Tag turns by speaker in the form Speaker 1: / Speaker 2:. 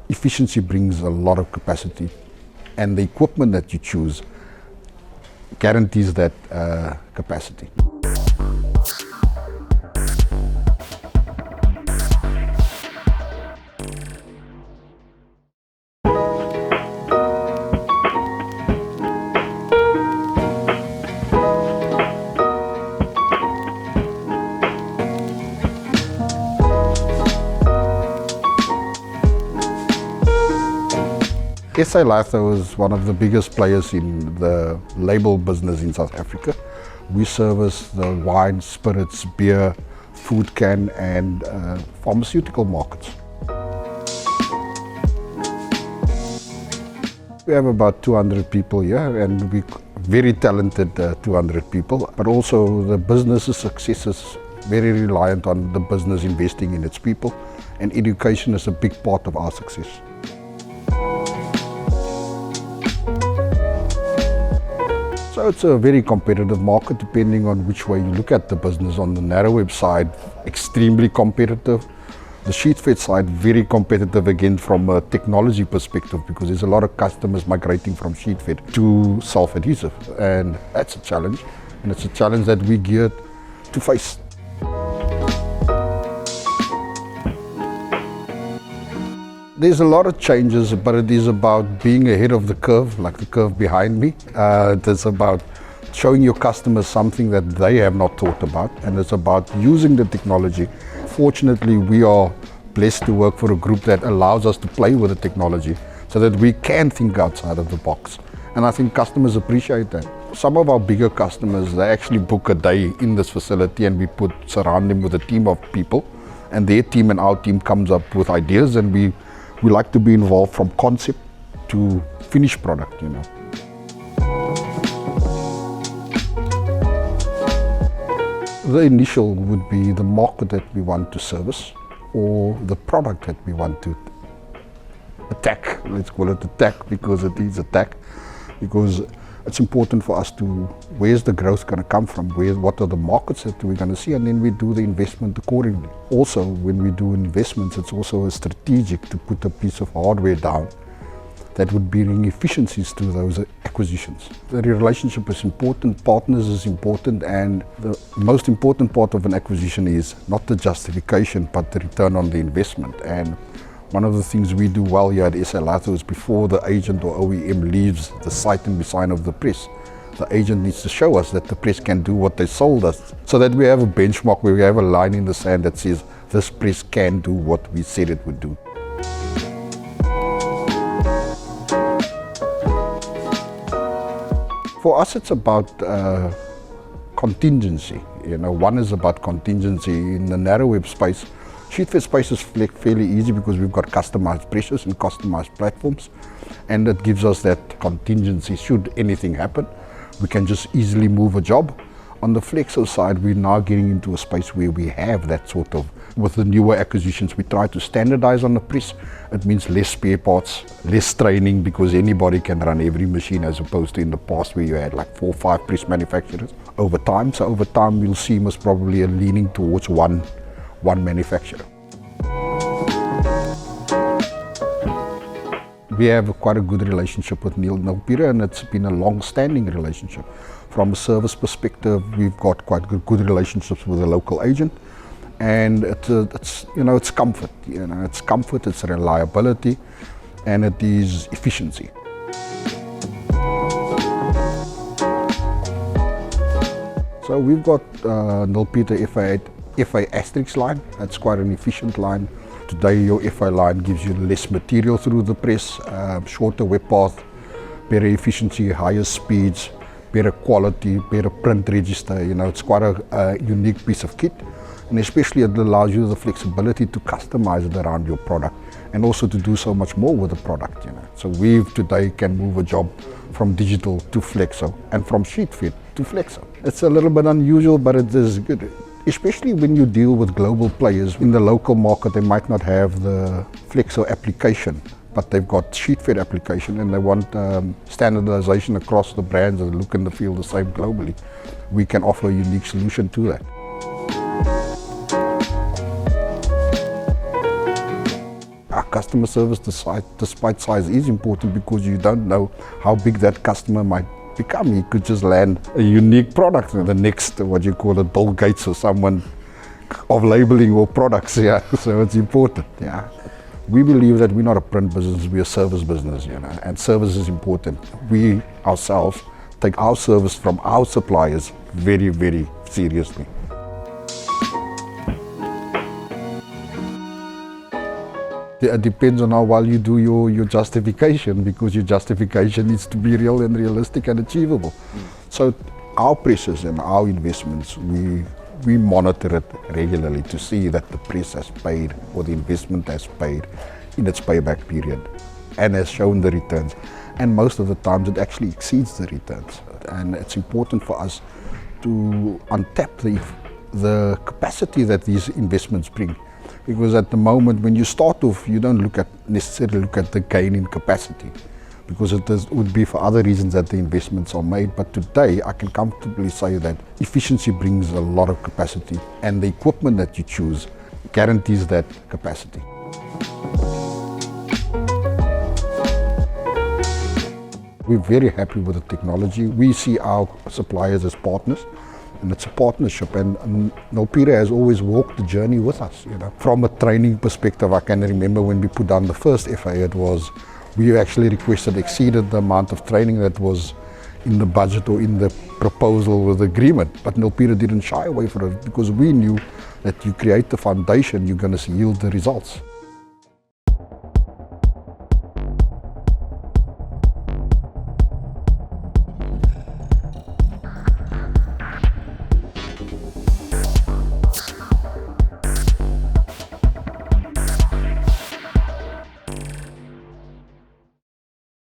Speaker 1: efficiency brings a lot of capacity, and the equipment that you choose guarantees that capacity. SA Litho is one of the biggest players in the label business in South Africa. We service the wine, spirits, beer, food can and pharmaceutical markets. We have about 200 people here, and we're very talented 200 people, but also the business's success is very reliant on the business investing in its people, and education is a big part of our success. So it's a very competitive market depending on which way you look at the business. On the narrow web side, extremely competitive. The sheet fed side, very competitive again from a technology perspective, because there's a lot of customers migrating from sheet fed to self-adhesive, and that's a challenge, and it's a challenge that we're geared to face. There's a lot of changes, but it is about being ahead of the curve, like the curve behind me. It's about showing your customers something that they have not thought about, and it's about using the technology. Fortunately, we are blessed to work for a group that allows us to play with the technology so that we can think outside of the box. And I think customers appreciate that. Some of our bigger customers, they actually book a day in this facility, and we surround them with a team of people, and their team and our team comes up with ideas, and we like to be involved from concept to finished product, you know. The initial would be the market that we want to service, or the product that we want to attack. Let's call it attack, because it is attack, because it's important for us to, where's the growth going to come from, what are the markets that we're going to see, and then we do the investment accordingly. Also, when we do investments, it's also strategic to put a piece of hardware down that would bring efficiencies to those acquisitions. The relationship is important, partners is important, and the most important part of an acquisition is not the justification, but the return on the investment. And one of the things we do well here at SA Litho is, before the agent or OEM leaves the site and we sign off the press, the agent needs to show us that the press can do what they sold us, so that we have a benchmark where we have a line in the sand that says this press can do what we said it would do. For us, it's about contingency. You know, one is about contingency. In the narrow web space, sheet fed space is fairly easy because we've got customized presses and customized platforms, and it gives us that contingency. Should anything happen, we can just easily move a job. On the flexo side, we're now getting into a space where we have that sort of, with the newer acquisitions, we try to standardize on the press. It means less spare parts, less training, because anybody can run every machine, as opposed to in the past where you had like 4 or 5 press manufacturers over time. So over time, we'll see most probably a leaning towards one manufacturer. We have quite a good relationship with Nilpeter, and it's been a long-standing relationship. From a service perspective, we've got quite good relationships with the local agent, and it's comfort. You know, it's comfort, it's reliability, and it is efficiency. So we've got Nilpeter FA Asterisk line. That's quite an efficient line. Today your FA line gives you less material through the press, shorter web path, better efficiency, higher speeds, better quality, better print register. You know, it's quite a unique piece of kit, and especially it allows you the flexibility to customize it around your product, and also to do so much more with the product. You know, so we today can move a job from digital to flexo, and from sheet fed to flexo. It's a little bit unusual, but it is good. Especially when you deal with global players. In the local market, they might not have the flexo application, but they've got sheet fed application, and they want standardization across the brands and look and the feel the same globally. We can offer a unique solution to that. customer service, despite size, is important because you don't know how big that customer might become. He could just land a unique product and the next, what you call it, Bill Gates or someone of labeling or products, yeah. So it's important, yeah. We believe that we're not a print business, we're a service business, you know, and service is important. We ourselves take our service from our suppliers very, very seriously. It depends on how well you do your justification, because your justification needs to be real and realistic and achievable. So our presses and our investments, we monitor it regularly to see that the press has paid or the investment has paid in its payback period and has shown the returns. And most of the times it actually exceeds the returns. And it's important for us to untap the capacity that these investments bring. Because at the moment when you start off, you don't necessarily look at the gain in capacity, because it would be for other reasons that the investments are made. But today I can comfortably say that efficiency brings a lot of capacity, and the equipment that you choose guarantees that capacity. We're very happy with the technology. We see our suppliers as partners, and it's a partnership, and Nilpeter has always walked the journey with us. You know, from a training perspective, I can remember when we put down the first FA, we actually exceeded the amount of training that was in the budget or in the proposal with the agreement. But Nilpeter didn't shy away from it, because we knew that you create the foundation, you're going to yield the results.